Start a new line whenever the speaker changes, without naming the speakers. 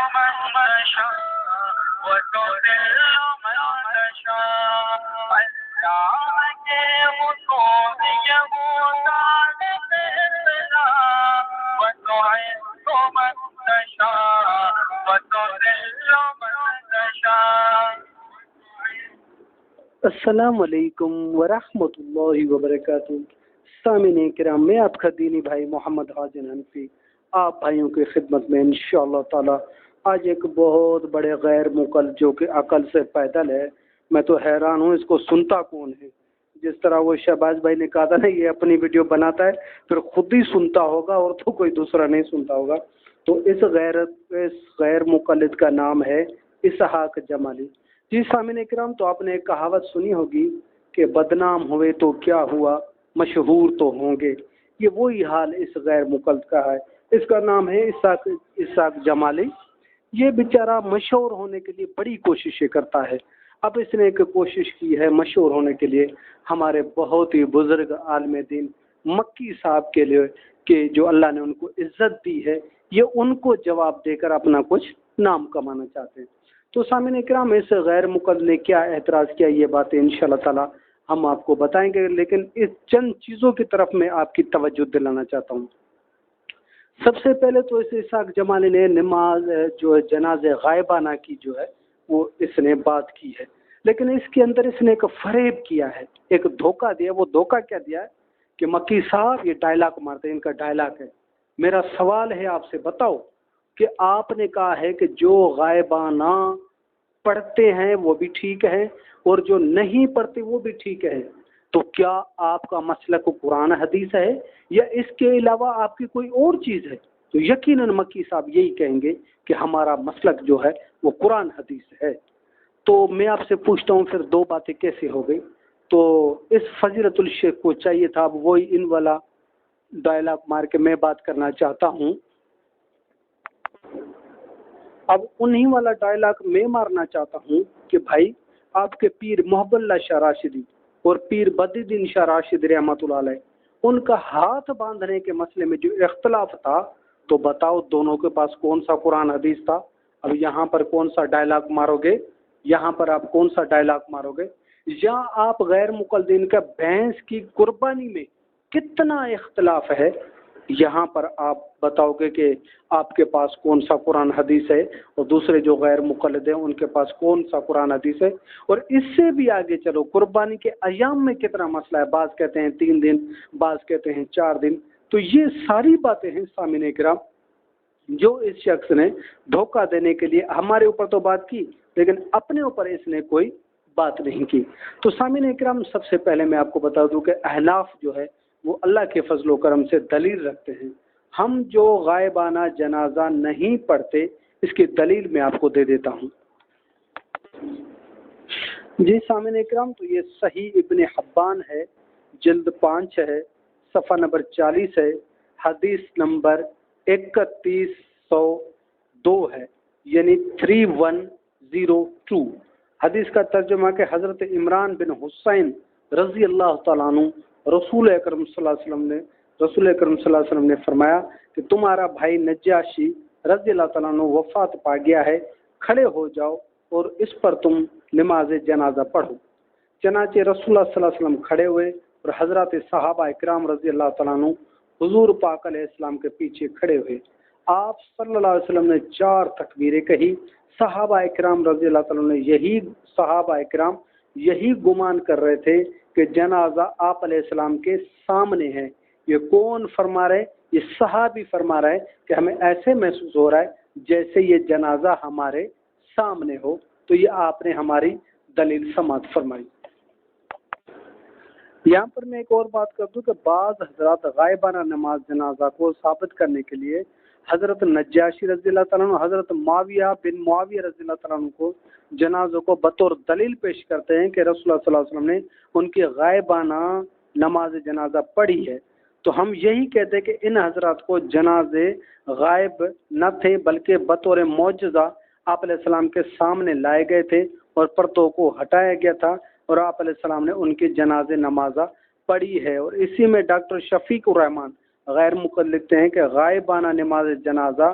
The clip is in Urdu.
من تشاء وتذل من تشاء علامة وصول يهودان مثلا وتعز من تشاء وتذل من تشاء.
السلام علیکم ورحمۃ اللہ وبرکاتہ. سامعین کرام، میں آپ کا دینی بھائی محمد حاجن حنفی آپ بھائیوں کی خدمت میں انشاءاللہ تعالی آج ایک بہت بڑے غیر مقل جو کہ عقل سے پیدل ہے. میں تو حیران ہوں اس کو سنتا کون ہے. جس طرح وہ شہباز بھائی نے کہا تھا نا، یہ اپنی ویڈیو بناتا ہے پھر خود ہی سنتا ہوگا اور تو کوئی دوسرا نہیں سنتا ہوگا. تو اس غیر مقلد کا نام ہے اسحاق جمالی. جی سامعین کرام، تو آپ نے ایک کہاوت سنی ہوگی کہ بدنام ہوئے تو کیا ہوا، مشہور تو ہوں گے. یہ وہی حال اس غیر مقلد کا ہے. اس کا نام ہے اسحاق جمالی. یہ بیچارہ مشہور ہونے کے لیے بڑی کوششیں کرتا ہے. اب اس نے ایک کوشش کی ہے مشہور ہونے کے لیے ہمارے بہت ہی بزرگ عالم دین مکی صاحب کے لیے کہ جو اللہ نے ان کو عزت دی ہے، یہ ان کو جواب دے کر اپنا کچھ نام کمانا چاہتے ہیں. تو سامعین اکرام، اس غیر مقلد نے کیا اعتراض کیا، یہ باتیں انشاءاللہ تعالی ہم آپ کو بتائیں گے. لیکن اس چند چیزوں کی طرف میں آپ کی توجہ دلانا چاہتا ہوں. سب سے پہلے تو اس اسحاق جمالی نے نماز جو ہے جناز غائبانہ کی جو ہے وہ اس نے بات کی ہے، لیکن اس کے اندر اس نے ایک فریب کیا ہے، ایک دھوکہ دیا. وہ دھوکہ کیا دیا ہے کہ مکی صاحب یہ ڈائلاگ مارتے ہیں، ان کا ڈائلاگ ہے. میرا سوال ہے آپ سے، بتاؤ کہ آپ نے کہا ہے کہ جو غائبانہ پڑھتے ہیں وہ بھی ٹھیک ہے اور جو نہیں پڑھتے وہ بھی ٹھیک ہے، تو کیا آپ کا مسلک قرآن حدیث ہے یا اس کے علاوہ آپ کی کوئی اور چیز ہے؟ تو یقیناً مکی صاحب یہی کہیں گے کہ ہمارا مسلک جو ہے وہ قرآن حدیث ہے. تو میں آپ سے پوچھتا ہوں پھر دو باتیں کیسے ہو گئی؟ تو اس فضیلت الشیخ کو چاہیے تھا اب وہی ان والا ڈائلاگ مار کے میں بات کرنا چاہتا ہوں. اب انہی والا ڈائلاگ میں مارنا چاہتا ہوں کہ بھائی آپ کے پیر محب اللہ شاہ راشدی اور پیر بدی الدین شاہ راشد رحمۃ اللہ علیہ، ان کا ہاتھ باندھنے کے مسئلے میں جو اختلاف تھا، تو بتاؤ دونوں کے پاس کون سا قرآن حدیث تھا؟ اب یہاں پر کون سا ڈائلاگ مارو گے؟ یہاں پر آپ کون سا ڈائلاگ مارو گے؟ یا آپ غیر مقلدین کا بھینس کی قربانی میں کتنا اختلاف ہے، یہاں پر آپ بتاؤ گے کہ آپ کے پاس کون سا قرآن حدیث ہے اور دوسرے جو غیر مقلد ہیں ان کے پاس کون سا قرآن حدیث ہے. اور اس سے بھی آگے چلو، قربانی کے ایام میں کتنا مسئلہ ہے. بعض کہتے ہیں 3 دن، بعض کہتے ہیں 4 دن. تو یہ ساری باتیں ہیں سامعین اکرام جو اس شخص نے دھوکہ دینے کے لیے ہمارے اوپر تو بات کی لیکن اپنے اوپر اس نے کوئی بات نہیں کی. تو سامعین اکرام، سب سے پہلے میں آپ کو بتا دوں کہ احناف جو ہے وہ اللہ کے فضل و کرم سے دلیل رکھتے ہیں. ہم جو غائبانہ جنازہ نہیں پڑھتے اس کی دلیل میں آپ کو دے دیتا ہوں. جی سامعین اکرام، تو یہ صحیح ابن حبان ہے، جلد 5 ہے، صفحہ نمبر 40 ہے، حدیث نمبر 3102 ہے، یعنی 3102. حدیث کا ترجمہ کہ حضرت عمران بن حسین رضی اللہ تعالیٰ عنہ رسول اکرم صلی اللہ علیہ وسلم نے فرمایا کہ تمہارا بھائی نجاشی رضی اللہ تعالیٰ عنہ وفات پا گیا ہے، کھڑے ہو جاؤ اور اس پر تم نماز جنازہ پڑھو. چنانچہ رسول اللہ صلی اللہ علیہ وسلم کھڑے ہوئے اور حضرات صحابہ اکرام رضی اللہ تعالیٰ عنہ حضور پاک علیہ السلام کے پیچھے کھڑے ہوئے. آپ صلی اللہ علیہ وسلم نے 4 تکبیریں کہی. صحابہ اکرام رضی اللہ تعالیٰ عنہ یہی گمان کر رہے تھے کہ جنازہ آپ علیہ السلام کے سامنے ہے. یہ کون فرما رہے؟ یہ صحابی فرما رہے کہ ہمیں ایسے محسوس ہو رہا ہے جیسے یہ جنازہ ہمارے سامنے ہو. تو یہ آپ نے ہماری دلیل سماعت فرمائی. یہاں پر میں ایک اور بات کر دوں کہ بعض حضرات غائبانہ نماز جنازہ کو ثابت کرنے کے لیے حضرت نجاشی رضی اللہ تعالیٰ عنہ، حضرت معاویہ بن معاویہ رضی اللہ تعالیٰ عنہ کو جنازوں کو بطور دلیل پیش کرتے ہیں کہ رسول اللہ صلی اللہ علیہ وسلم نے ان کی غائبانہ نماز جنازہ پڑھی ہے. تو ہم یہی کہتے ہیں کہ ان حضرات کو جنازے غائب نہ تھے بلکہ بطور معجزہ آپ علیہ السلام کے سامنے لائے گئے تھے اور پردوں کو ہٹایا گیا تھا اور آپ علیہ السلام نے ان کی جنازے نمازہ پڑھی ہے. اور اسی میں ڈاکٹر شفیق الرحمان غیر مقلد لکھتے ہیں کہ غائبانہ نماز جنازہ